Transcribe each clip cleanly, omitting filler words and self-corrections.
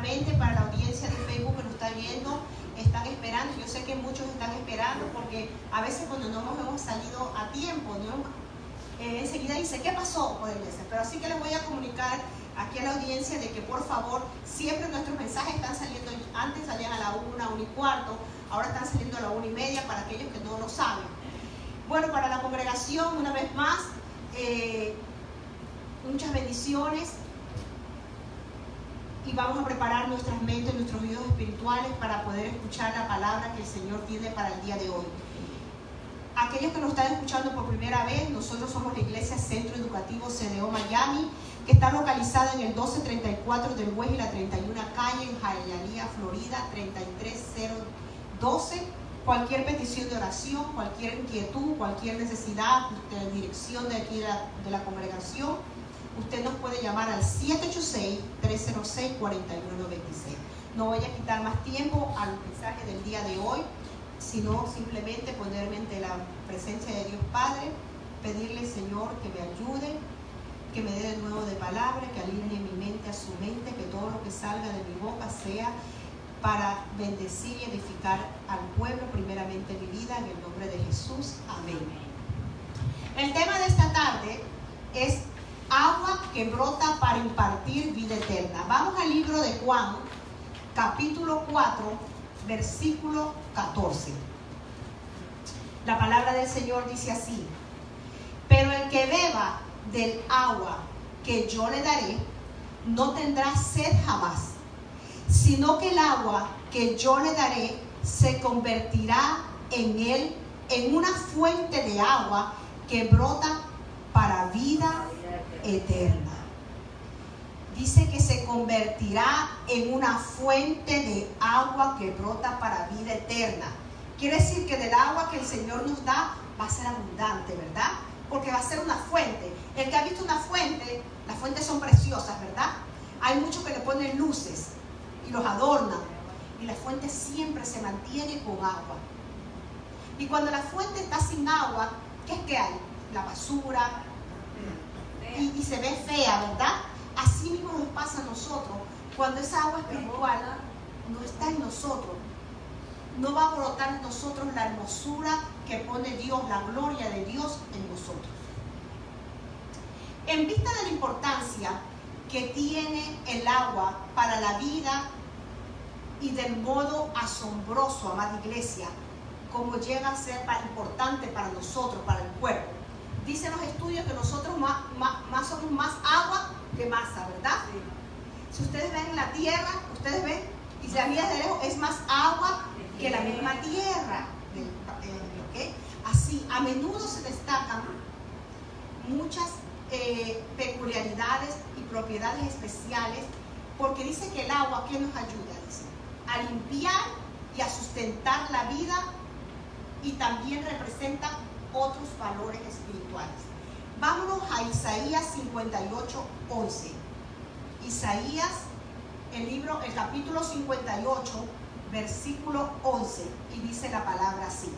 primeramente para la audiencia de Facebook que nos está viendo, están esperando. Yo sé que muchos están esperando porque a veces cuando no nos hemos salido a tiempo, enseguida dice, ¿qué pasó? Pero así que les voy a comunicar aquí a la audiencia de que por favor, siempre nuestros mensajes están saliendo, antes salían a la 1:15, ahora están saliendo a la 1:30 para aquellos que no lo saben. Bueno, para la congregación, una vez más, muchas bendiciones. Y vamos a preparar nuestras mentes, nuestros oídos espirituales para poder escuchar la palabra que el Señor tiene para el día de hoy. Aquellos que nos están escuchando por primera vez, nosotros somos la Iglesia Centro Educativo CDO Miami, que está localizada en el 1234 del West y la 31 calle en Hialeah, Florida, 33012. Cualquier petición de oración, cualquier inquietud, cualquier necesidad de dirección de aquí de la congregación, usted nos puede llamar al 786-306-4196. No voy a quitar más tiempo al mensaje del día de hoy, sino simplemente ponerme ante la presencia de Dios Padre, pedirle, Señor, que me ayude, que me dé de nuevo de palabra, que alinee mi mente a su mente, que todo lo que salga de mi boca sea para bendecir y edificar al pueblo, primeramente mi vida, en el nombre de Jesús. Amén. El tema de esta tarde es agua que brota para impartir vida eterna. Vamos al libro de Juan, capítulo 4, versículo 14. La palabra del Señor dice así: pero el que beba del agua que yo le daré, no tendrá sed jamás, sino que el agua que yo le daré se convertirá en él en una fuente de agua que brota para vida eterna. Dice que se convertirá en una fuente de agua que brota para vida eterna. Quiere decir que del agua que el Señor nos da va a ser abundante, ¿verdad? Porque va a ser una fuente. El que ha visto una fuente, las fuentes son preciosas, ¿verdad? Hay muchos que le ponen luces y los adornan, y la fuente siempre se mantiene con agua. Y cuando la fuente está sin agua, ¿qué es que hay? La basura, y se ve fea, ¿verdad? Así mismo nos pasa a nosotros. Cuando esa agua espiritual no está en nosotros, no va a brotar en nosotros la hermosura que pone Dios, la gloria de Dios en nosotros. En vista de la importancia que tiene el agua para la vida y del modo asombroso, amada iglesia, como llega a ser importante para nosotros, para el cuerpo. Dicen los estudios que nosotros somos más agua que masa, ¿verdad? Sí. Si ustedes ven en la tierra, ustedes ven, y si la miras de lejos, es más agua que la misma tierra. ¿Okay? Así, a menudo se destacan muchas peculiaridades y propiedades especiales, porque dice que el agua, ¿qué nos ayuda? Dice, a limpiar y a sustentar la vida, y también representa otros valores espirituales. Vámonos a Isaías 58:11. Isaías, el capítulo 58, versículo 11, y dice la palabra así: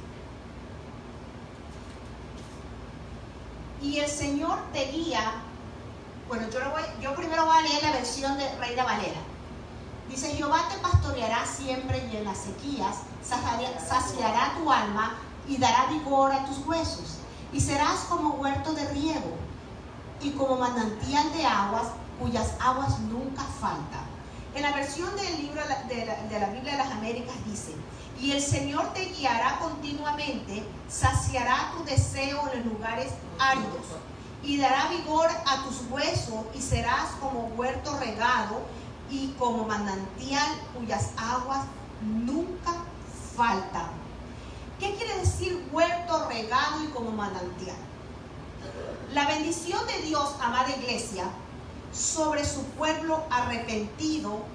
y el Señor te guía. Bueno, yo primero voy a leer la versión de Reina Valera. Dice: Jehová te pastoreará siempre, y en las sequías saciará tu alma y dará vigor a tus huesos, y serás como huerto de riego y como manantial de aguas, cuyas aguas nunca faltan. En la versión del libro de la Biblia de las Américas dice: y el Señor te guiará continuamente, saciará tu deseo en los lugares áridos, y dará vigor a tus huesos, y serás como huerto regado y como manantial cuyas aguas nunca faltan. ¿Qué quiere decir huerto regado y como manantial? La bendición de Dios, amada iglesia, sobre su pueblo arrepentido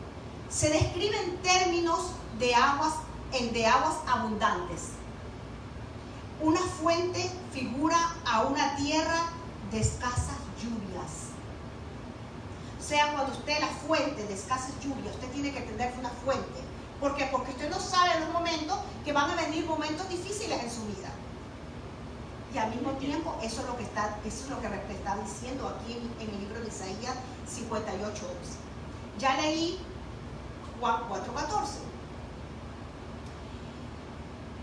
se describe en términos de aguas abundantes. Una fuente figura a una tierra de escasas lluvias. O sea, cuando usted la fuente de escasas lluvias, usted tiene que tener una fuente. ¿Por qué? Porque usted no sabe en los momentos que van a venir momentos difíciles en su vida. Y al mismo tiempo, eso es lo que está diciendo aquí en el libro de Isaías 58:11. Ya leí Juan 4:14.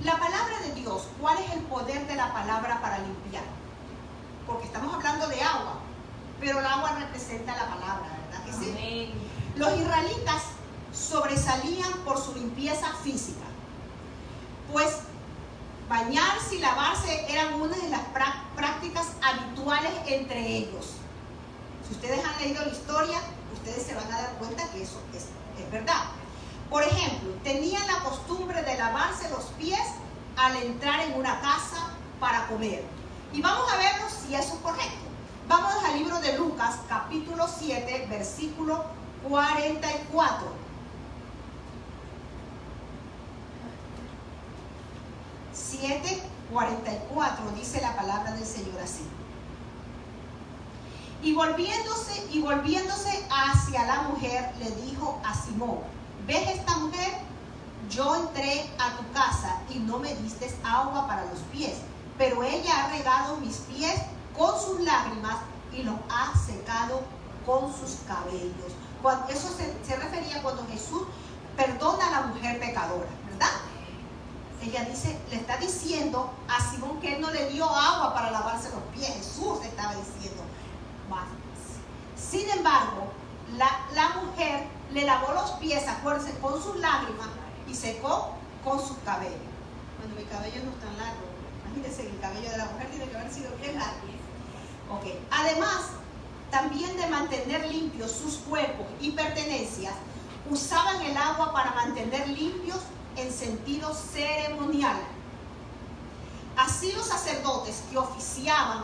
La palabra de Dios, ¿cuál es el poder de la palabra para limpiar? Porque estamos hablando de agua, pero el agua representa la palabra, ¿verdad que sí? Amén. Los israelitas sobresalían por su limpieza física, pues bañarse y lavarse eran una de las prácticas habituales entre ellos. Si ustedes han leído la historia, ustedes se van a dar cuenta que eso es verdad. Por ejemplo, tenían la costumbre de lavarse los pies al entrar en una casa para comer. Y vamos a ver si eso es correcto. Vamos al libro de Lucas, capítulo 7, versículo 44. Siete 44 dice la palabra del Señor así. Y volviéndose hacia la mujer, le dijo a Simón: ¿ves esta mujer? Yo entré a tu casa y no me diste agua para los pies, pero ella ha regado mis pies con sus lágrimas y los ha secado con sus cabellos. Eso se refería cuando Jesús perdona a la mujer pecadora, ¿verdad? Ella dice, le está diciendo a Simón que él no le dio agua para lavarse los pies. Jesús le estaba diciendo. Sin embargo, la mujer le lavó los pies, acuérdense, con sus lágrimas y secó con sus cabellos. Bueno, mi cabello no es tan largo. Imagínense que el cabello de la mujer tiene que haber sido bien largo. Okay. Además, también de mantener limpios sus cuerpos y pertenencias, usaban el agua para mantener limpios en sentido ceremonial. Así los sacerdotes que oficiaban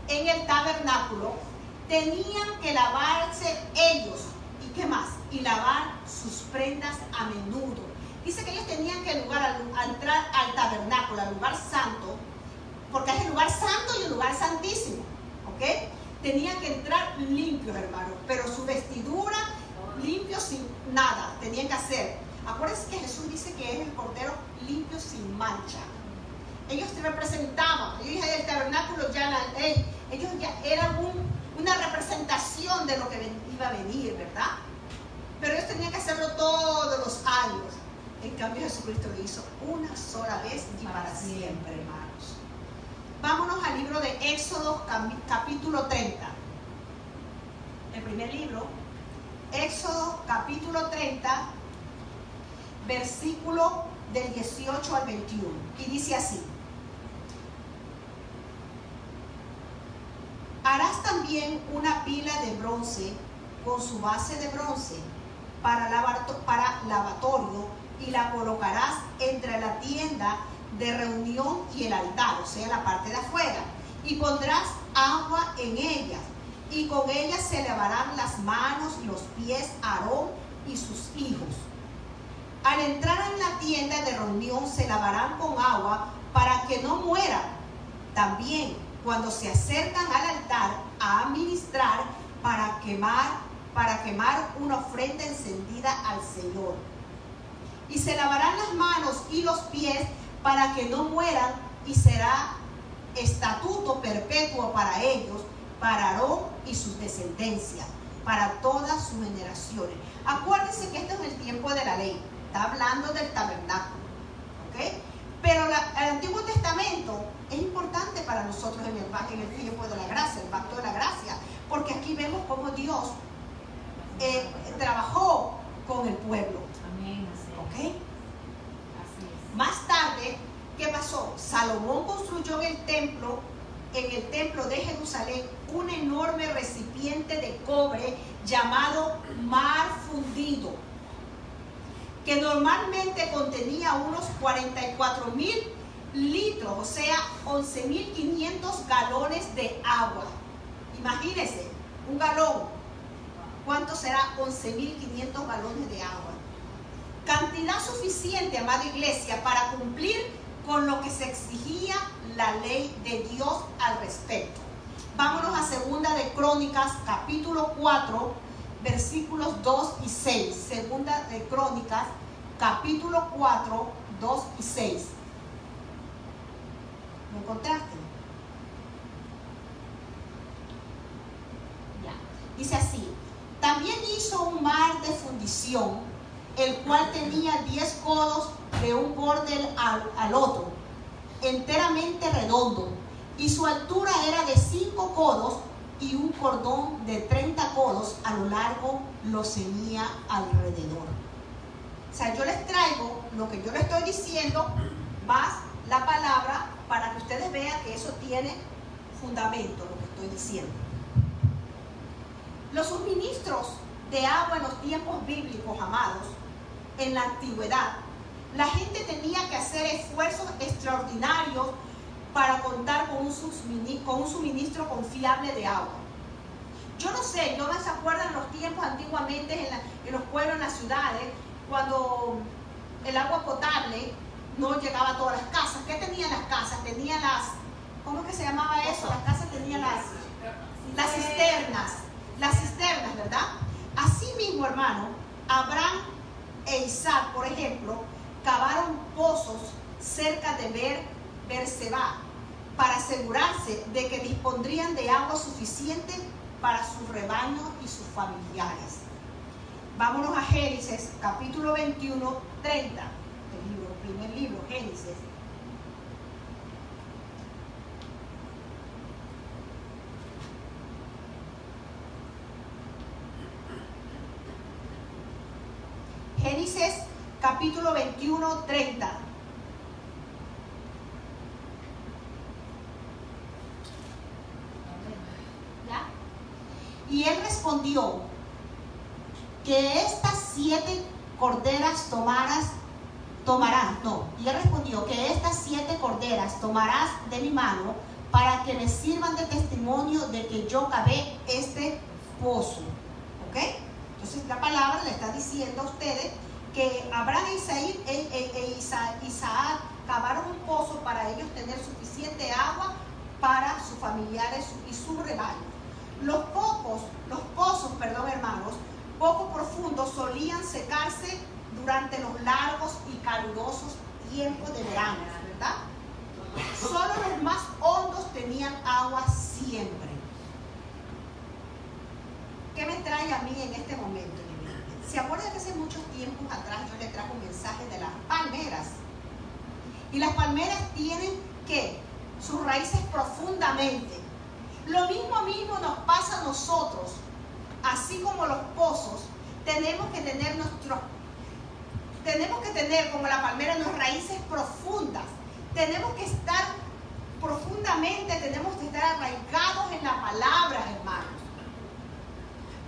en el tabernáculo tenían que lavarse ellos, ¿y qué más? Y lavar sus prendas a menudo. Dice que ellos tenían que entrar al tabernáculo, al lugar santo, porque hay el lugar santo y el lugar santísimo, ¿ok? Tenían que entrar limpios, hermanos, pero su vestidura limpio sin nada, tenían que hacer. Acuérdense que Jesús dice que es el cordero limpio sin mancha. Ellos representaban, ellos en el tabernáculo ellos ya eran una representación de lo que iba a venir, ¿verdad? Pero ellos tenían que hacerlo todos los años. En cambio, Jesucristo lo hizo una sola vez y para siempre, hermanos. Vámonos al libro de Éxodo, capítulo 30. El primer libro, Éxodo, capítulo 30, versículo del 18 al 21. Y dice así: harás también una pila de bronce con su base de bronce para lavatorio y la colocarás entre la tienda de reunión y el altar, o sea, la parte de afuera, y pondrás agua en ellas, y con ellas se lavarán las manos y los pies Aarón y sus hijos. Al entrar en la tienda de reunión se lavarán con agua para que no mueran. También cuando se acercan al altar a ministrar para quemar una ofrenda encendida al Señor. Y se lavarán las manos y los pies para que no mueran, y será estatuto perpetuo para ellos, para Aarón y sus descendencias, para todas sus generaciones. Acuérdense que esto es el tiempo de la ley. Está hablando del tabernáculo, ¿ok? Pero el Antiguo Testamento es importante para nosotros en el tiempo de la gracia, el pacto de la gracia, porque aquí vemos cómo Dios trabajó con el pueblo. Amén. ¿Ok? Así es. Más tarde, ¿qué pasó? Salomón construyó en el templo de Jerusalén, un enorme recipiente de cobre llamado mar fundido, que normalmente contenía unos 44,000 litros, o sea, 11,500 galones de agua. Imagínense, un galón. ¿Cuánto será 11,500 galones de agua? Cantidad suficiente, amada iglesia, para cumplir con lo que se exigía la ley de Dios al respecto. Vámonos a Segunda de Crónicas, capítulo 4, versículos 2 y 6. Segunda de Crónicas, capítulo 4, 2 y 6. ¿Lo encontraste? Ya. Dice así: también hizo un mar de fundición el cual tenía 10 codos de un borde al otro, enteramente redondo, y su altura era de 5 codos, y un cordón de 30 codos a lo largo lo ceñía alrededor. O sea, yo les traigo lo que yo les estoy diciendo, más la palabra, para que ustedes vean que eso tiene fundamento, lo que estoy diciendo. Los suministros de agua en los tiempos bíblicos, amados, en la antigüedad, la gente tenía que hacer esfuerzos extraordinarios para contar con un suministro confiable de agua. Yo no sé, ¿no se acuerdan los tiempos antiguamente en los pueblos, en las ciudades, cuando el agua potable no llegaba a todas las casas? ¿Qué tenían las casas? Tenían ¿cómo es que se llamaba eso? Las casas tenían las cisternas, ¿verdad? Así mismo, hermano, Abraham e Isaac, por ejemplo, cavaron pozos cerca de Beerseba para asegurarse de que dispondrían de agua suficiente para sus rebaños y sus familiares. Vámonos a Génesis, capítulo 21, 30, el primer libro, Génesis. Génesis, capítulo 21, 30. ¿Ya? Y él respondió que estas 7 corderas tomarás de mi mano para que me sirvan de testimonio de que yo cavé este pozo. ¿Ok? Entonces la palabra le está diciendo a ustedes que Abraham e Isaac cavaron un pozo para ellos tener suficiente agua para sus familiares y su rebaño. Los pozos, hermanos, poco profundos solían secarse durante los largos y calurosos tiempos de verano, ¿verdad? Solo los más hondos tenían agua siempre. ¿Qué me trae a mí en este momento? ¿Se acuerdan que hace muchos tiempos atrás yo les trajo un mensaje de las palmeras? Y las palmeras tienen ¿qué? Sus raíces profundamente. Lo mismo nos pasa a nosotros. Así como los pozos, tenemos que tener como la palmera nuestras raíces profundas. Tenemos que estar profundamente, tenemos que estar arraigados en la palabra, hermanos.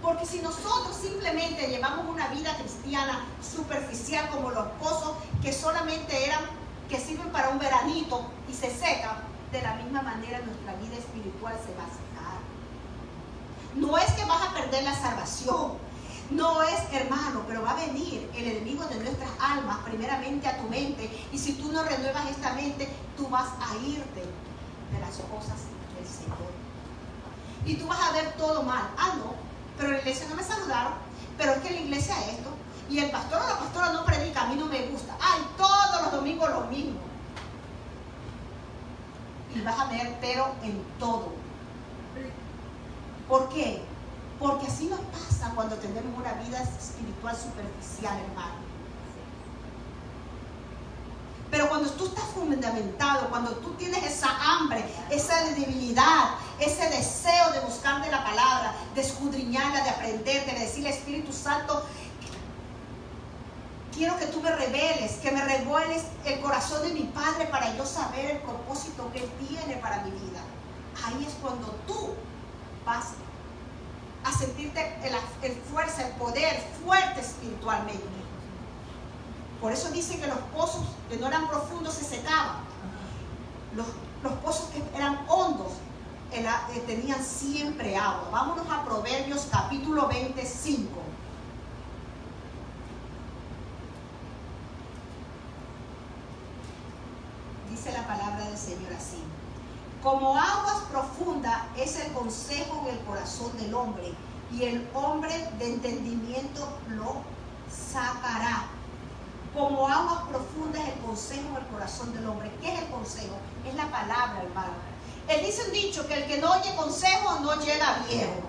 Porque si nosotros simplemente llevamos una vida cristiana superficial como los pozos que solamente que sirven para un veranito y se secan, de la misma manera nuestra vida espiritual se va a secar. No es que vas a perder la salvación, no es, hermano, pero va a venir el enemigo de nuestras almas, primeramente a tu mente, y si tú no renuevas esta mente, tú vas a irte de las cosas del Señor. Y tú vas a ver todo mal. No, pero en la iglesia no me saludaron, pero es que en la iglesia esto, y el pastor o la pastora no predica, a mí no me gusta. Todos los domingos lo mismo. Y vas a ver pero en todo. ¿Por qué? Porque así nos pasa cuando tenemos una vida espiritual superficial, hermano. Pero cuando tú estás fundamentado, cuando tú tienes esa hambre, esa debilidad, ese deseo de buscar de la palabra, de escudriñarla, de aprender, de decirle Espíritu Santo, quiero que tú me reveles, que me revuelves el corazón de mi Padre para yo saber el propósito que Él tiene para mi vida. Ahí es cuando tú vas a sentirte el fuerza, el poder fuerte espiritualmente. Por eso dice que los pozos que no eran profundos se secaban. Los pozos que eran hondos tenían siempre agua. Vámonos a Proverbios capítulo 25. Dice la palabra del Señor así: como aguas profundas es el consejo en el corazón del hombre, y el hombre de entendimiento lo sacará. Como aguas profundas es el consejo en el corazón del hombre. ¿Qué es el consejo? Es la palabra, hermano. Él dice un dicho, que el que no oye consejo no llega viejo.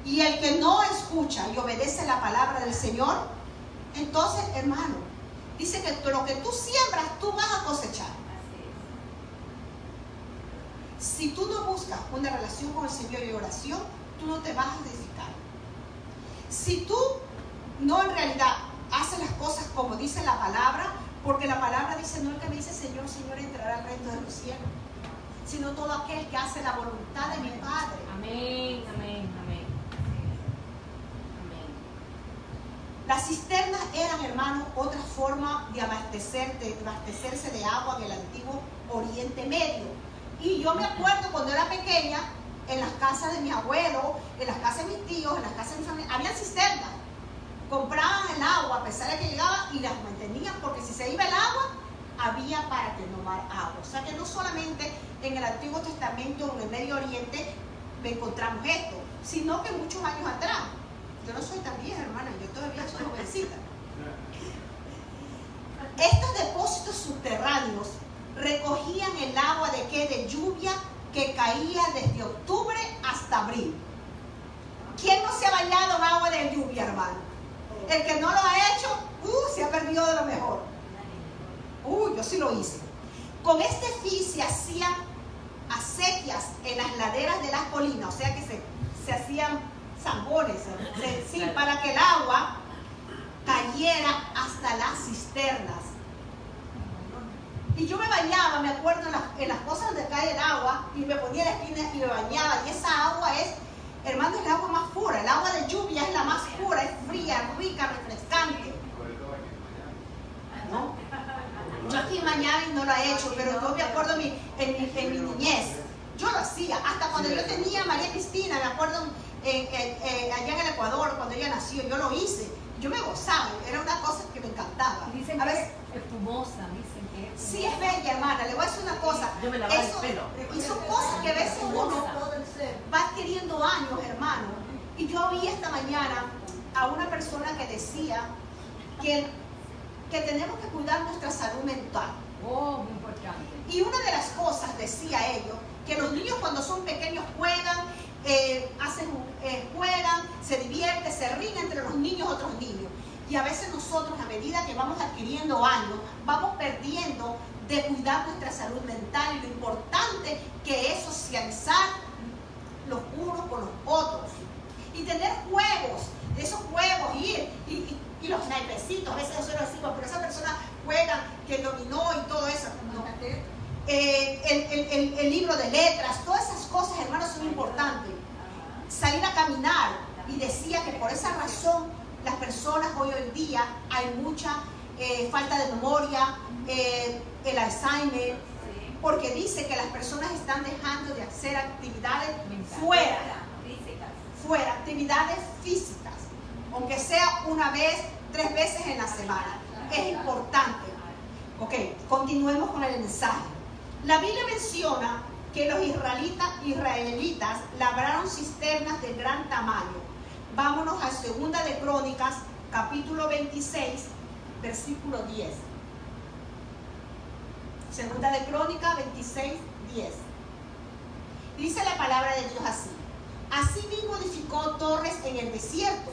Y el que no escucha y obedece la palabra del Señor Entonces, hermano, dice que lo que tú siembras, tú vas a cosechar. Si tú no buscas una relación con el Señor y oración, tú no te vas a edificar. Si tú no en realidad haces las cosas como dice la palabra, porque la palabra dice, no el que me dice Señor, Señor entrará al reino de los cielos, sino todo aquel que hace la voluntad de mi Padre. Amén, amén, amén. Amén. Las cisternas eran, hermanos, otra forma de abastecerse de agua en el antiguo Oriente Medio. Y yo me acuerdo cuando era pequeña, en las casas de mi abuelo, en las casas de mis tíos, en las casas de mi familia, había cisternas. Compraban el agua a pesar de que llegaba y las mantenían, porque si se iba el agua, había para tomar agua. O sea que no solamente en el Antiguo Testamento o en el Medio Oriente encontramos esto, sino que muchos años atrás. Yo no soy tan vieja, hermana, yo todavía soy jovencita. Estos depósitos subterráneos recogían el agua de qué? De lluvia que caía desde octubre hasta abril. ¿Quién no se ha bañado en agua de lluvia, hermano? El que no lo ha hecho, se ha perdido de lo mejor. Yo sí lo hice. Con este fin se hacían acequias en las laderas de las colinas, o sea que se hacían zambones, para que el agua cayera hasta las cisternas. Y yo me bañaba, me acuerdo, en las cosas donde cae el agua, y me ponía en la esquina y me bañaba, y esa agua es, hermano, es el agua más pura. El agua de lluvia es la más pura, es fría, rica, refrescante. ¿No? Yo aquí en Miami no lo he hecho, pero yo me acuerdo en mi niñez. Yo lo hacía. Hasta cuando yo tenía a María Cristina, me acuerdo allá en el Ecuador, cuando ella nació, yo lo hice. Yo me gozaba, era una cosa que me encantaba. Dicen que es espumosa, dicen que es. Sí, es bella, hermana. Le voy a decir una cosa. Yo me lavaba el pelo. Y son cosas que a veces uno va adquiriendo años, hermano. Y yo oí esta mañana a una persona que decía que tenemos que cuidar nuestra salud mental. Muy importante. Y una de las cosas, decía ellos, que los niños cuando son pequeños juegan, juegan, se divierten, se ríen entre los niños, otros niños. Y a veces nosotros, a medida que vamos adquiriendo años, vamos perdiendo de cuidar nuestra salud mental y lo importante que es socializar los unos con los otros. Y tener juegos, de esos juegos, y los naipecitos, a veces nosotros decimos, pero esa persona juega, que dominó y todo eso. No. El libro de letras, todas esas cosas, hermanos, son importantes. Salir a caminar, y decía que por esa razón las personas hoy en día hay mucha falta de memoria, el Alzheimer, porque dice que las personas están dejando de hacer actividades fuera, actividades físicas, aunque sea una vez, 3 veces en la semana. Es importante. Ok, continuemos con el mensaje. La Biblia menciona que los israelitas labraron cisternas de gran tamaño. Vámonos a 2 de Crónicas, capítulo 26, versículo 10. 2 de Crónicas 26, 10. Dice la palabra de Dios así. Asimismo edificó torres en el desierto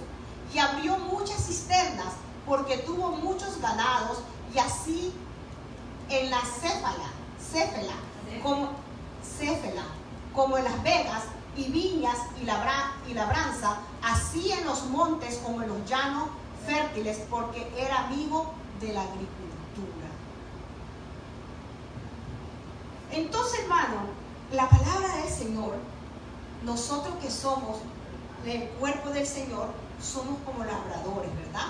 y abrió muchas cisternas porque tuvo muchos ganados, y así en la Céfela, como en las vegas y viñas y labranza, así en los montes como en los llanos fértiles, porque era amigo de la agricultura. Entonces, hermano, la palabra del Señor, nosotros que somos el cuerpo del Señor, somos como labradores, ¿verdad?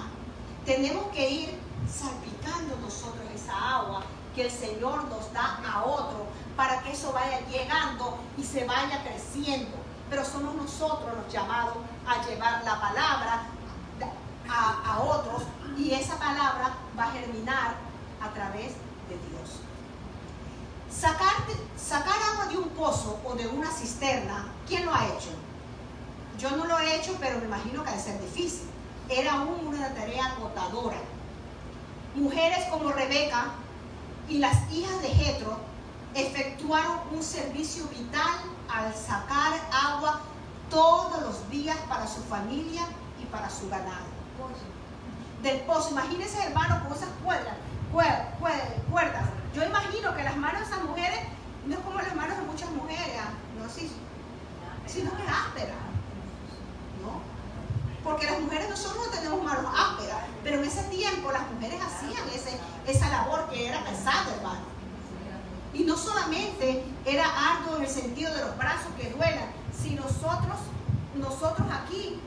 Tenemos que ir salpicando nosotros esa agua que el Señor nos da a otro, para que eso vaya llegando y se vaya creciendo. Pero somos nosotros los llamados a llevar la palabra a otros, y esa palabra va a germinar a través de Dios. Sacar agua de un pozo o de una cisterna, ¿quién lo ha hecho? Yo no lo he hecho, pero me imagino que ha de ser difícil. Era una tarea agotadora. Mujeres como Rebeca y las hijas de Jetro efectuaron un servicio vital al sacar agua todos los días para su familia y para su ganado. del pozo. Imagínense, hermano, con esas cuerdas. Yo imagino que las manos de esas mujeres no es como las manos de muchas mujeres, no así, sino que es áspera, ¿no? Porque las mujeres nosotros no tenemos manos ásperas, pero en ese tiempo las mujeres hacían esa labor que era pesada, hermano. Y no solamente era arduo en el sentido de los brazos que duelan, si nosotros aquí,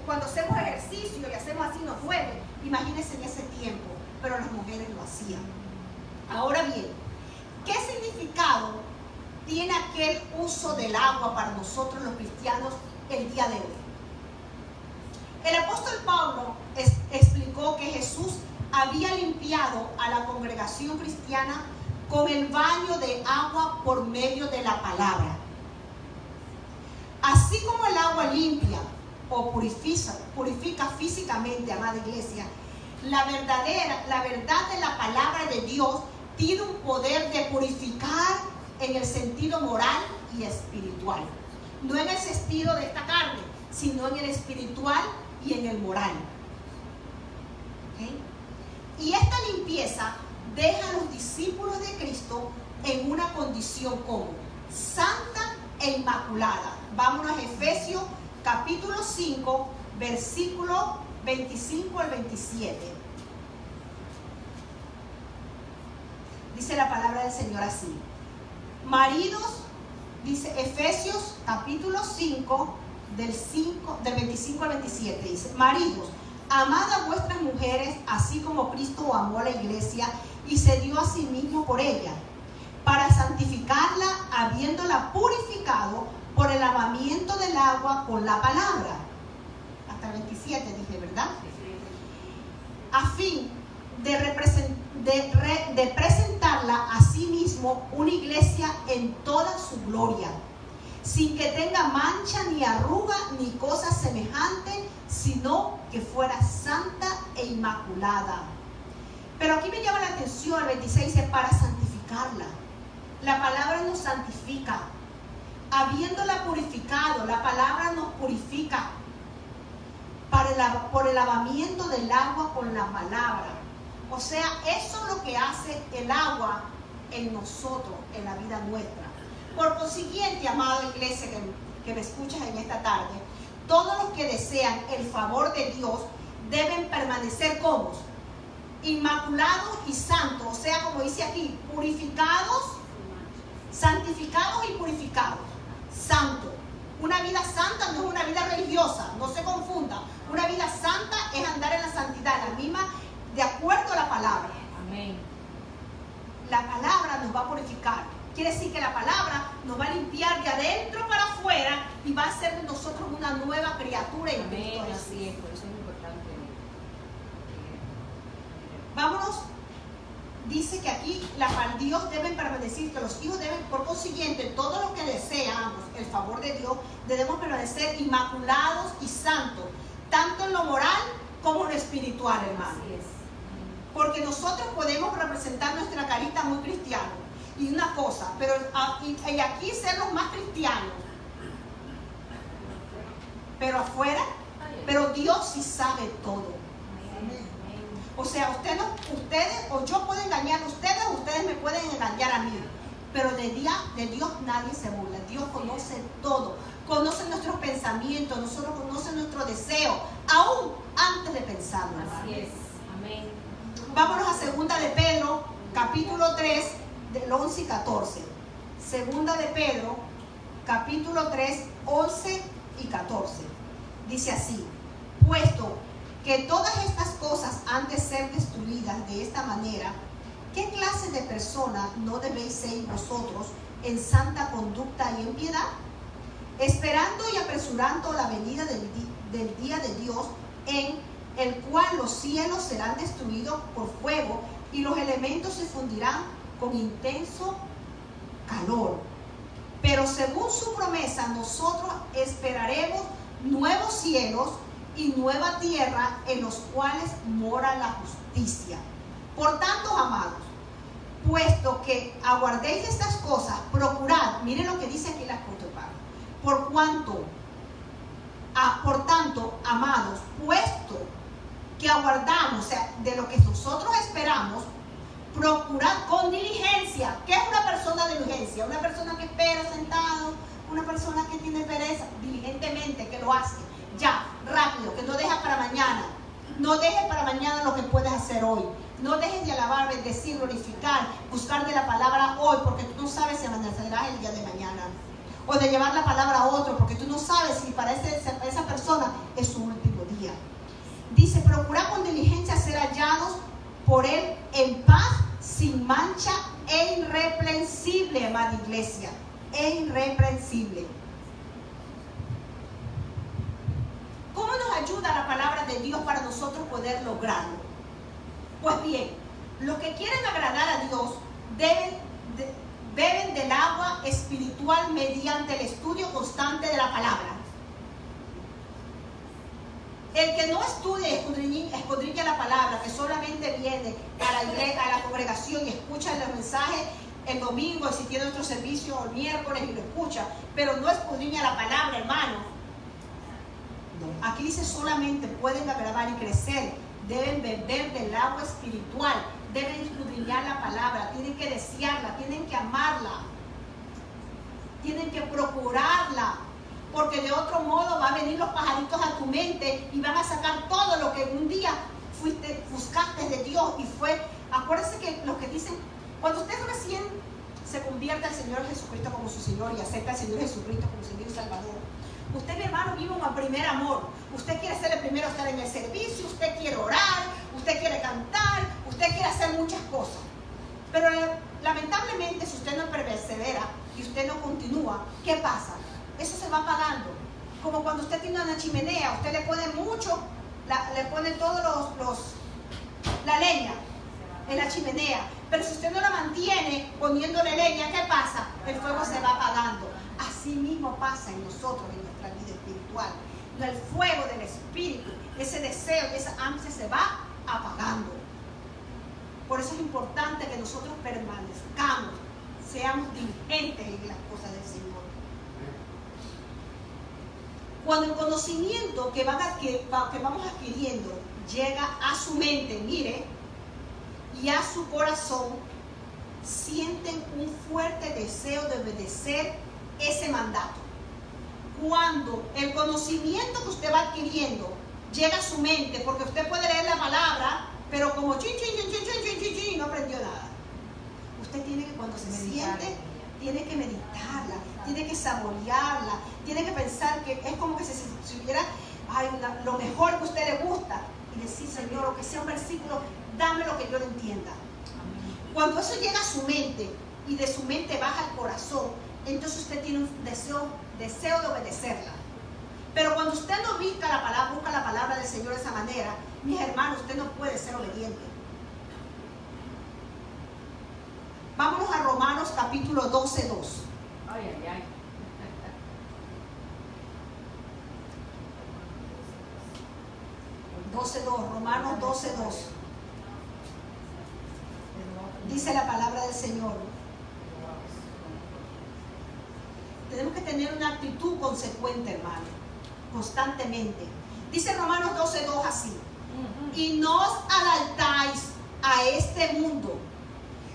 cuando hacemos ejercicio y hacemos así nos duele, imagínense en ese tiempo, pero las mujeres lo hacían. Ahora bien, ¿qué significado tiene aquel uso del agua para nosotros los cristianos el día de hoy? El apóstol Pablo explicó que Jesús había limpiado a la congregación cristiana con el baño de agua por medio de la palabra. Así como el agua limpia o purifica físicamente, amada iglesia, la verdad de la palabra de Dios tiene un poder de purificar en el sentido moral y espiritual. No en el sentido de esta carne, sino en el espiritual y en el moral. ¿Okay? Y esta limpieza deja a los discípulos de Cristo en una condición como santa e inmaculada. Vámonos a Efesios capítulo 5, versículo 25 al 27. Dice la palabra del Señor así. Maridos, dice Efesios capítulo 5, del 25 al 27. Dice, maridos, amad a vuestras mujeres, así como Cristo amó a la iglesia y se dio a sí mismo por ella, para santificarla, habiéndola purificado por el lavamiento del agua con la palabra. Hasta el 27 dije, ¿verdad? A fin de presentarla a sí mismo una iglesia en toda su gloria, sin que tenga mancha ni arruga ni cosa semejante, sino que fuera santa e inmaculada. Pero aquí me llama la atención, el 26 dice, para santificarla. La palabra nos santifica. Habiéndola purificado, la palabra nos purifica por el lavamiento del agua con la palabra. O sea, eso es lo que hace el agua en nosotros, en la vida nuestra. Por consiguiente, amada iglesia que me escuchas en esta tarde, todos los que desean el favor de Dios deben permanecer como inmaculados y santos, o sea, como dice aquí, purificados, santificados y purificados. Santo. Una vida santa no es una vida religiosa, no se confunda. Una vida santa es andar en la santidad, la misma, de acuerdo a la palabra. Amén. La palabra nos va a purificar. Quiere decir que la palabra nos va a limpiar de adentro para afuera y va a hacer de nosotros una nueva criatura en Cristo. Así es, por eso es importante. Vámonos. Dice que aquí Dios debe permanecer, que los hijos deben, por consiguiente, todos los que deseamos el favor de Dios, debemos permanecer inmaculados y santos, tanto en lo moral como en lo espiritual, hermano. Así es. Porque nosotros podemos representar nuestra carita muy cristiana. Y una cosa, pero y aquí ser los más cristianos. Pero afuera, pero Dios sí sabe todo. O sea, ustedes o yo puedo engañar a ustedes, o ustedes me pueden engañar a mí. Pero de Dios nadie se burla. Dios conoce todo. Conoce nuestros pensamientos, nosotros conoce nuestro deseo, aún antes de pensarlo. Así es. Amén. Vámonos a 2 de Pedro, capítulo 3, del 11 y 14. 2 de Pedro, capítulo 3, 11 y 14. Dice así: puesto que todas estas cosas han de ser destruidas de esta manera, ¿qué clase de persona no debéis ser vosotros en santa conducta y en piedad? Esperando y apresurando la venida del día de Dios, en el cual los cielos serán destruidos por fuego y los elementos se fundirán con intenso calor. Pero según su promesa, nosotros esperaremos nuevos cielos y nueva tierra en los cuales mora la justicia. Por tanto, amados, puesto que aguardéis estas cosas, procurad, miren lo que dice aquí el apóstol Pablo, por tanto, amados, puesto que aguardamos, o sea, de lo que nosotros esperamos, procurar con diligencia. ¿Qué es una persona de diligencia? Una persona que espera sentado, una persona que tiene pereza, diligentemente, que lo hace, ya, rápido, que no deja para mañana. No dejes para mañana lo que puedes hacer hoy. No dejes de alabar, bendecir, glorificar, buscar de la palabra hoy, porque tú no sabes si amanecerás el día de mañana. O de llevar la palabra a otro, porque tú no sabes si para esa persona es su último día. Dice, procura con diligencia ser hallados por Él en paz, sin mancha e irreprensible, amada iglesia. E irreprensible. ¿Cómo nos ayuda la palabra de Dios para nosotros poder lograrlo? Pues bien, los que quieren agradar a Dios beben del agua espiritual mediante el estudio constante de la palabra. El que no estudia y escudriña la palabra, que solamente viene a la iglesia, a la congregación y escucha los mensajes el domingo, y si tiene otro servicio el miércoles y lo escucha, pero no escudriña la palabra, hermano. Aquí dice solamente pueden agradar y crecer, deben beber del agua espiritual, deben escudriñar la palabra, tienen que desearla, tienen que amarla, tienen que procurarla, porque de otro modo van a venir los pajaritos a tu mente y van a sacar todo lo que un día buscaste de Dios y fue. Acuérdense que los que dicen, cuando usted recién se convierte al Señor Jesucristo como su Señor y acepta al Señor Jesucristo como Señor y Salvador, usted, mi hermano, vive un primer amor. Usted quiere ser el primero a estar en el servicio, usted quiere orar, usted quiere cantar, usted quiere hacer muchas cosas. Pero lamentablemente, si usted no persevera y usted no continúa, ¿qué pasa? Eso se va apagando. Como cuando usted tiene una chimenea, usted le pone mucho, le pone todos la leña en la chimenea. Pero si usted no la mantiene poniéndole leña, ¿qué pasa? El fuego se va apagando. Así mismo pasa en nosotros, en nuestra vida espiritual. El fuego del espíritu, ese deseo y esa ansia se va apagando. Por eso es importante que nosotros permanezcamos, seamos diligentes en las cosas del Señor. Cuando el conocimiento que vamos adquiriendo llega a su mente, mire, y a su corazón, sienten un fuerte deseo de obedecer ese mandato. Cuando el conocimiento que usted va adquiriendo llega a su mente, porque usted puede leer la palabra, pero como no aprendió nada. Usted tiene que, cuando se siente, tiene que meditarla, tiene que saborearla, tiene que pensar que es como que si hubiera lo mejor que a usted le gusta y decir, Señor, o que sea un versículo, dame lo que yo lo entienda. Cuando eso llega a su mente y de su mente baja al corazón, entonces usted tiene un deseo de obedecerla. Pero cuando usted no busca la palabra del Señor de esa manera, mis hermanos, usted no puede ser obediente. Vámonos a Romanos capítulo 12:2. Ay, ay, ay. Romanos 12:2. Dice la palabra del Señor. Tenemos que tener una actitud consecuente, hermano, constantemente. Dice Romanos 12:2 así: y no os adaptáis a este mundo,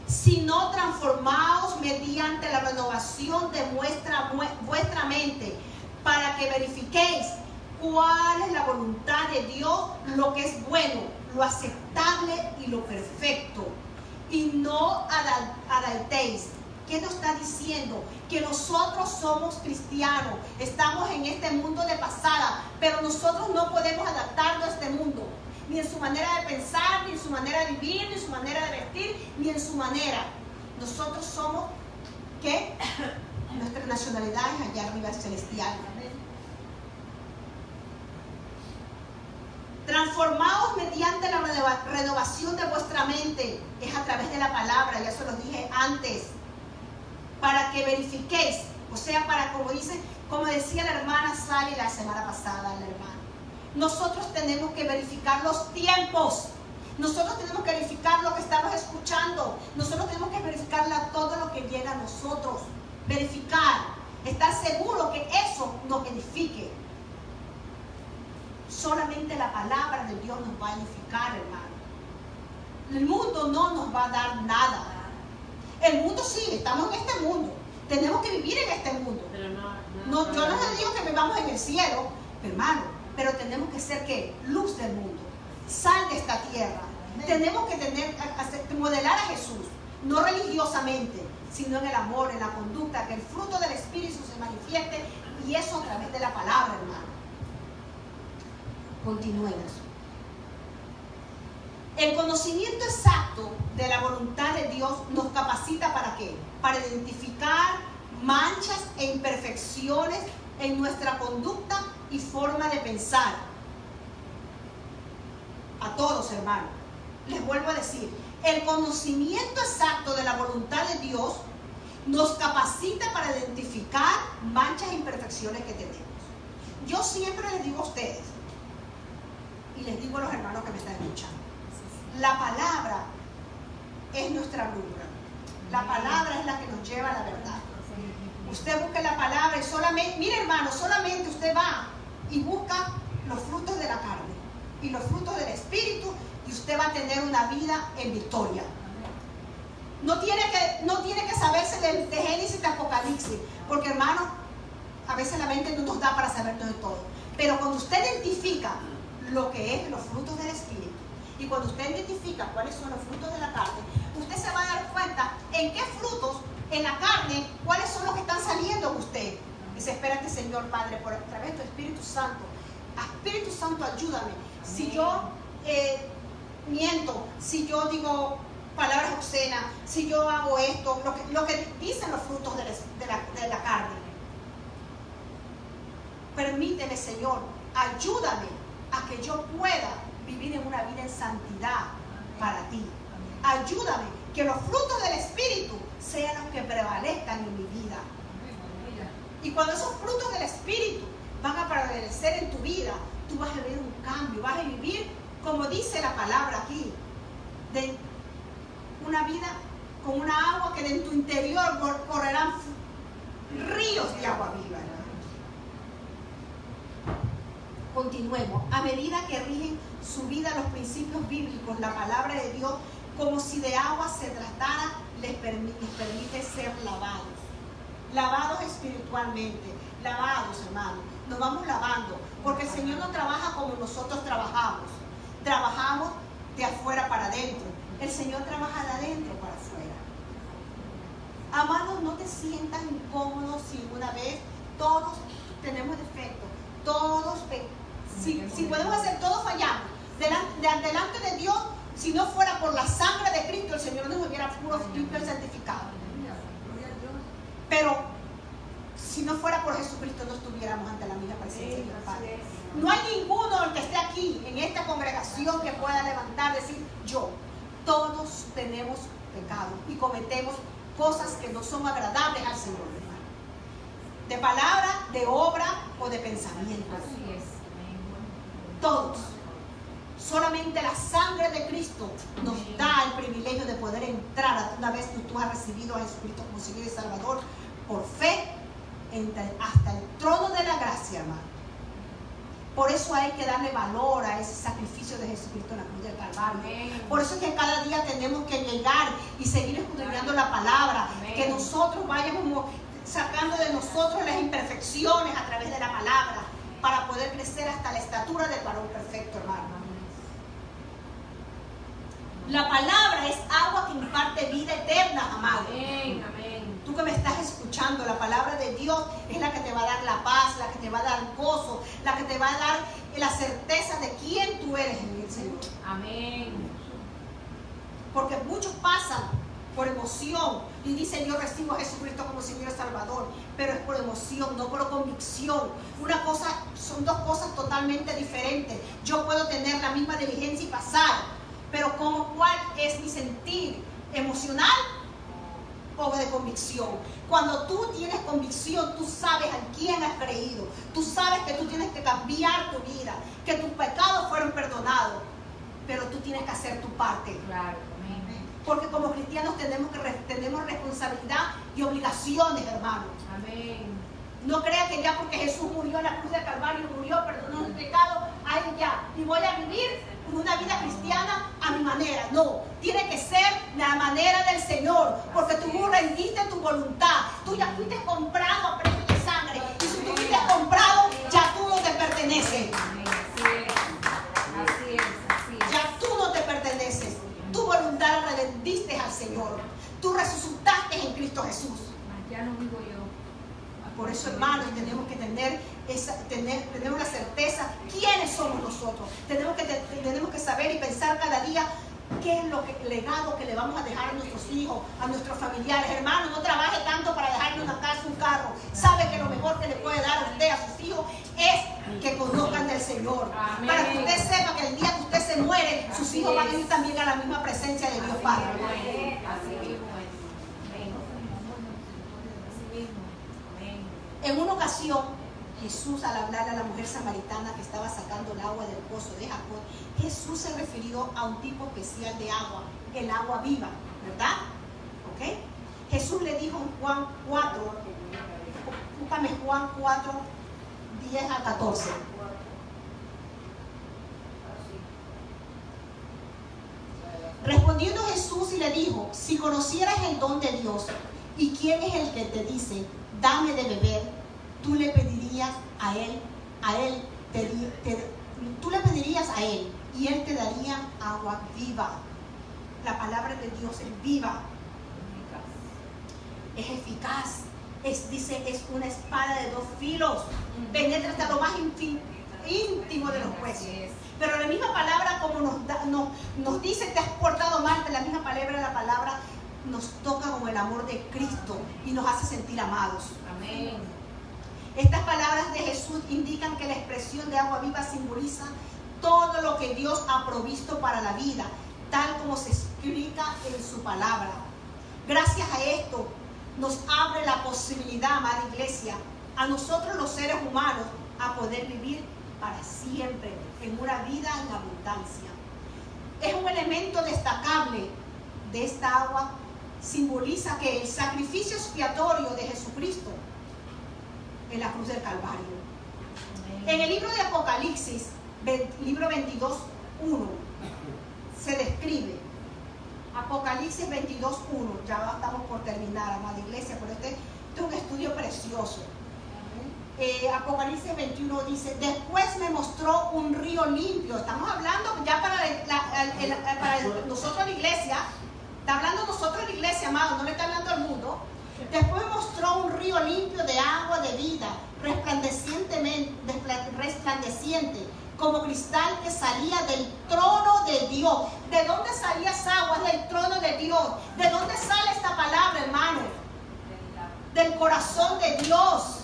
sino transformaos mediante la renovación de vuestra mente, para que verifiquéis cuál es la voluntad de Dios, lo que es bueno, lo aceptable y lo perfecto. Y no adaptéis. ¿Qué nos está diciendo? Que nosotros somos cristianos, estamos en este mundo de pasada, pero nosotros no podemos adaptarnos a este mundo, ni en su manera de pensar, ni en su manera de vivir, ni en su manera de vestir, ni en su manera. Nosotros somos, ¿qué? Nuestra nacionalidad es allá arriba, celestial. Transformaos mediante la renovación de vuestra mente, es a través de la palabra, ya se los dije antes, para que verifiquéis, o sea, para, como decía la hermana Sally la semana pasada, la hermana, nosotros tenemos que verificar los tiempos, nosotros tenemos que verificar lo que estamos escuchando, nosotros tenemos que verificar todo lo que llega a nosotros, verificar, estar seguro que eso nos edifique. Solamente la palabra de Dios nos va a edificar, hermano. El mundo no nos va a dar nada. El mundo sí, estamos en este mundo. Tenemos que vivir en este mundo. Pero Yo no les digo que vivamos en el cielo, hermano, pero tenemos que ser ¿qué? Luz del mundo, sal de esta tierra. Tenemos que modelar a Jesús, no religiosamente, sino en el amor, en la conducta, que el fruto del Espíritu se manifieste, y eso a través de la palabra, hermano. Continuemos. El conocimiento exacto de la voluntad de Dios nos capacita ¿para qué? Para identificar manchas e imperfecciones en nuestra conducta y forma de pensar. A todos, hermanos, les vuelvo a decir, el conocimiento exacto de la voluntad de Dios nos capacita para identificar manchas e imperfecciones que tenemos. Yo siempre les digo a ustedes, y les digo a los hermanos que me están escuchando, la palabra es nuestra brújula. La palabra es la que nos lleva a la verdad. Usted busca la palabra y solamente, mire hermano, solamente usted va y busca los frutos de la carne y los frutos del Espíritu, y usted va a tener una vida en victoria. No tiene que saberse de Génesis y de Apocalipsis, porque hermano, a veces la mente no nos da para saber de todo. Pero cuando usted identifica lo que es los frutos del Espíritu, y cuando usted identifica cuáles son los frutos de la carne, usted se va a dar cuenta en qué frutos en la carne, cuáles son los que están saliendo en usted. Dice, espérate, Señor Padre, por a través de tu Espíritu Santo. Espíritu Santo, ayúdame. Si yo miento, si yo digo palabras obscenas, si yo hago esto, lo que dicen los frutos de la carne. Permíteme, Señor, ayúdame a que yo pueda vivir en una vida en santidad para ti. Ayúdame que los frutos del Espíritu sean los que prevalezcan en mi vida. Y cuando esos frutos del Espíritu van a prevalecer en tu vida, tú vas a ver un cambio, vas a vivir, como dice la palabra aquí, de una vida con una agua que de en tu interior correrán ríos de agua viva. Continuemos. A medida que rigen su vida los principios bíblicos, la palabra de Dios, como si de agua se tratara, les permite ser lavados espiritualmente, lavados, hermanos. Nos vamos lavando, porque el Señor no trabaja como nosotros trabajamos de afuera para adentro. El Señor trabaja de adentro para afuera. Amados, no te sientas incómodo si una vez, todos tenemos defectos, todos si podemos hacer, todos fallamos. Delante de Dios, si no fuera por la sangre de Cristo, el Señor nos hubiera puro, limpio y santificado. Pero si no fuera por Jesucristo, no estuviéramos ante la misma presencia del Padre. No hay ninguno que esté aquí en esta congregación que pueda levantar y decir yo. Todos tenemos pecado y cometemos cosas que no son agradables al Señor, hermano. De palabra, de obra o de pensamiento. Así es. Todos. Solamente la sangre de Cristo nos da el privilegio de poder entrar, una vez que tú has recibido a Jesucristo como Señor y Salvador, por fe, hasta el trono de la gracia, hermano. Por eso hay que darle valor a ese sacrificio de Jesucristo en la cruz del Calvario. Amén. Por eso es que cada día tenemos que llegar y seguir escudriñando la palabra. Amén. Que nosotros vayamos sacando de nosotros las imperfecciones a través de la palabra, para poder crecer hasta la estatura del varón perfecto, hermano. La palabra es agua que imparte vida eterna, amado. Amén, amén. Tú que me estás escuchando, la palabra de Dios es la que te va a dar la paz, la que te va a dar gozo, la que te va a dar la certeza de quién tú eres en el Señor. Amén. Porque muchos pasan por emoción y dicen yo recibo a Jesucristo como Señor y Salvador, pero es por emoción, no por convicción. Son dos cosas totalmente diferentes. Yo puedo tener la misma diligencia y pasar, pero ¿cuál es mi sentir? ¿Emocional o de convicción? Cuando tú tienes convicción, tú sabes a quién has creído. Tú sabes que tú tienes que cambiar tu vida, que tus pecados fueron perdonados, pero tú tienes que hacer tu parte. Claro, amén. Porque como cristianos tenemos responsabilidad y obligaciones, hermano. Amén. No crea que ya porque Jesús murió en la cruz del Calvario, murió, perdonó el pecado, ahí ya, y voy a vivir una vida cristiana a mi manera. No, tiene que ser la manera del Señor, porque tú rendiste tu voluntad. Tú ya fuiste comprado a precio de sangre, y si tú fuiste comprado, ya tú no te perteneces. Así es. Ya tú no te perteneces. Tu voluntad la rendiste al Señor. Tú resucitaste en Cristo Jesús. Ya no vivo yo. Por eso, hermanos, tenemos que tener la certeza quiénes somos nosotros. Tenemos que saber y pensar cada día qué es el legado que le vamos a dejar a nuestros hijos, a nuestros familiares. Hermano, no trabaje tanto para dejarle una casa, un carro. Sabe que lo mejor que le puede dar a usted, a sus hijos, es que conozcan del Señor. Amén. Para que usted sepa que el día que usted se muere, sus hijos van a ir también a la misma presencia de Dios Padre. Así mismo es. Así mismo. Amén. En una ocasión, Jesús, al hablarle a la mujer samaritana que estaba sacando el agua del pozo de Jacob, Jesús se refirió a un tipo especial de agua, el agua viva, ¿verdad? ¿Ok? Jesús le dijo en Juan 4, búscame Juan 4, 10 a 14. Respondiendo Jesús y le dijo: si conocieras el don de Dios y quién es el que te dice, dame de beber, tú le pedirías a él y él te daría agua viva. La palabra de Dios es viva, es eficaz, es una espada de 2 filos, penetra hasta lo más íntimo de los huesos. Pero la misma palabra, como nos dice, te has portado mal, la misma palabra nos toca con el amor de Cristo y nos hace sentir amados. Amén. Estas palabras de Jesús indican que la expresión de agua viva simboliza todo lo que Dios ha provisto para la vida, tal como se explica en su palabra. Gracias a esto nos abre la posibilidad, amada iglesia, a nosotros los seres humanos, a poder vivir para siempre en una vida en abundancia. Es un elemento destacable de esta agua. Simboliza que el sacrificio expiatorio de Jesucristo en la cruz del Calvario. En el libro de Apocalipsis, libro 22, 1, se describe. Apocalipsis 22, 1. Ya estamos por terminar, amada iglesia, pero este es un estudio precioso. Apocalipsis 21 dice: después me mostró un río limpio. Estamos hablando ya para nosotros la iglesia. Está hablando nosotros la iglesia, amado, no le está hablando al mundo. Después mostró un río limpio de agua de vida, resplandeciente, como cristal, que salía del trono de Dios. ¿De dónde salía esa agua? Del trono de Dios. ¿De dónde sale esta palabra, hermano? Del corazón de Dios.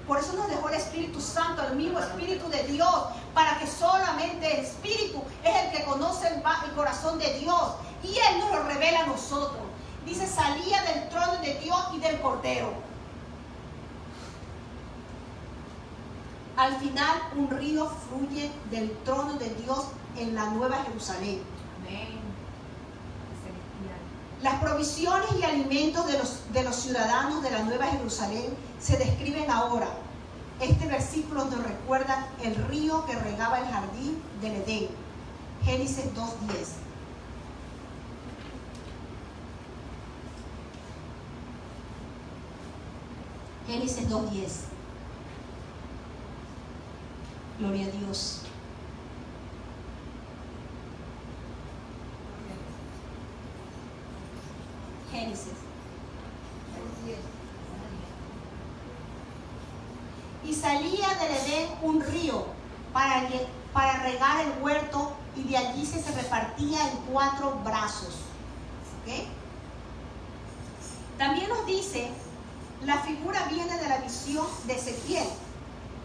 Por eso nos dejó el Espíritu Santo, el mismo Espíritu de Dios, para que solamente el Espíritu es el que conoce el corazón de Dios, y Él nos lo revela a nosotros. Dice: salía del trono de Dios y del Cordero. Al final, un río fluye del trono de Dios en la Nueva Jerusalén. Amén. Las provisiones y alimentos de los ciudadanos de la Nueva Jerusalén se describen ahora. Este versículo nos recuerda el río que regaba el jardín del Edén. Génesis 2:10. Génesis 2:10. Gloria a Dios. Génesis. Y salía del Edén un río para regar el huerto, y de allí se repartía en 4 brazos. ¿Okay? También nos dice, la figura viene de la visión de Ezequiel.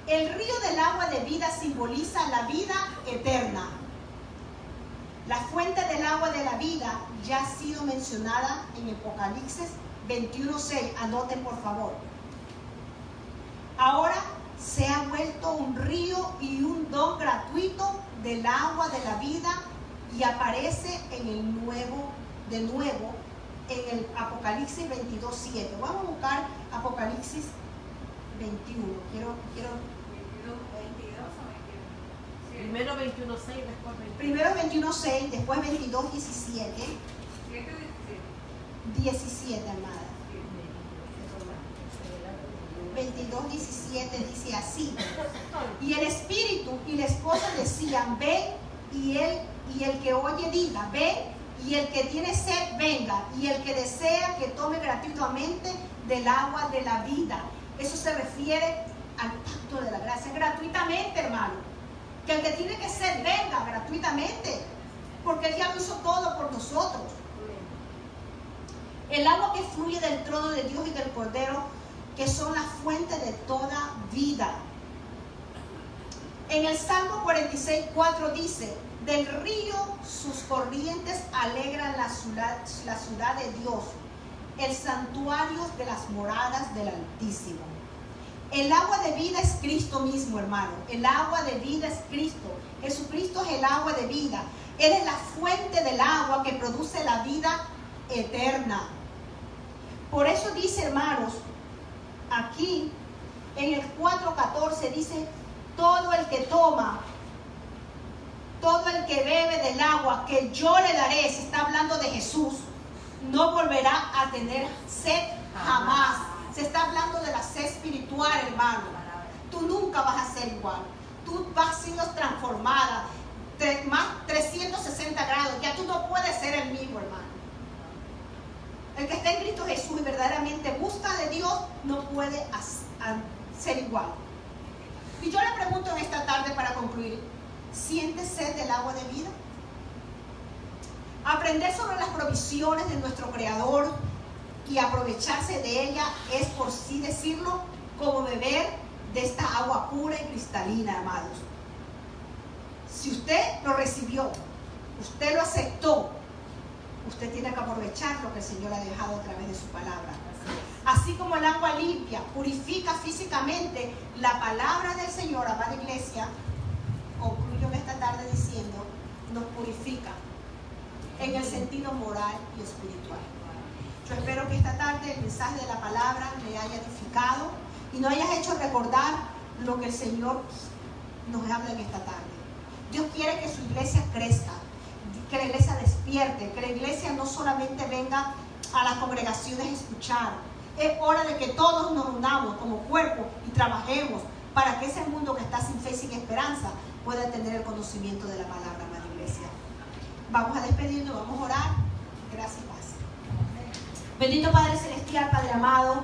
El río del agua de vida simboliza la vida eterna. La fuente del agua de la vida ya ha sido mencionada en Apocalipsis 21:6. Anoten, por favor. Ahora se ha vuelto un río y un don gratuito del agua de la vida, y aparece de nuevo en el Apocalipsis 22:7. Vamos a buscar Apocalipsis 21. Quiero 22 o 21. Primero 21:6, después 22. primero 21:6, después 22:17. 17, amada. 22:17 dice así: y el espíritu y la esposa decían, ven, y el que oye diga, ven, y el que tiene sed venga, y el que desea que tome gratuitamente del agua de la vida. Eso se refiere al pacto de la gracia, gratuitamente, hermano. Que el que tiene que ser venga gratuitamente, porque Él ya lo hizo todo por nosotros. El agua que fluye del trono de Dios y del Cordero, que son la fuente de toda vida. En el Salmo 46:4 dice, del río sus corrientes alegran la ciudad de Dios, el santuario de las moradas del Altísimo. El agua de vida es Cristo mismo, hermano. El agua de vida es Cristo. Jesucristo es el agua de vida. Él es la fuente del agua que produce la vida eterna. Por eso dice, hermanos, aquí en el 4:14 dice, todo el que toma, todo el que bebe del agua que yo le daré, se está hablando de Jesús, no volverá a tener sed jamás. Se está hablando de la sed espiritual, hermano. Tú nunca vas a ser igual. Tú vas siendo transformada, más 360 grados. Ya tú no puedes ser el mismo, hermano. El que está en Cristo Jesús y verdaderamente busca de Dios no puede ser igual. Y yo le pregunto en esta tarde para concluir, ¿sientes sed del agua de vida? Aprender sobre las provisiones de nuestro Creador y aprovecharse de ella es, por sí decirlo, como beber de esta agua pura y cristalina, amados. Si usted lo recibió, usted lo aceptó, usted tiene que aprovechar lo que el Señor ha dejado a través de su palabra. Así como el agua limpia purifica físicamente, la palabra del Señor, amada iglesia, concluyo en esta tarde diciendo, nos purifica en el sentido moral y espiritual. Yo espero que esta tarde el mensaje de la palabra le haya edificado y nos hayas hecho recordar lo que el Señor nos habla en esta tarde. Dios quiere que su iglesia crezca, que la iglesia despierte, que la iglesia no solamente venga a las congregaciones a escuchar. Es hora de que todos nos unamos como cuerpo y trabajemos para que ese mundo que está sin fe y sin esperanza pueda tener el conocimiento de la palabra, amada iglesia. Vamos a despedirnos, vamos a orar. Gracias y paz. Bendito Padre Celestial, Padre amado.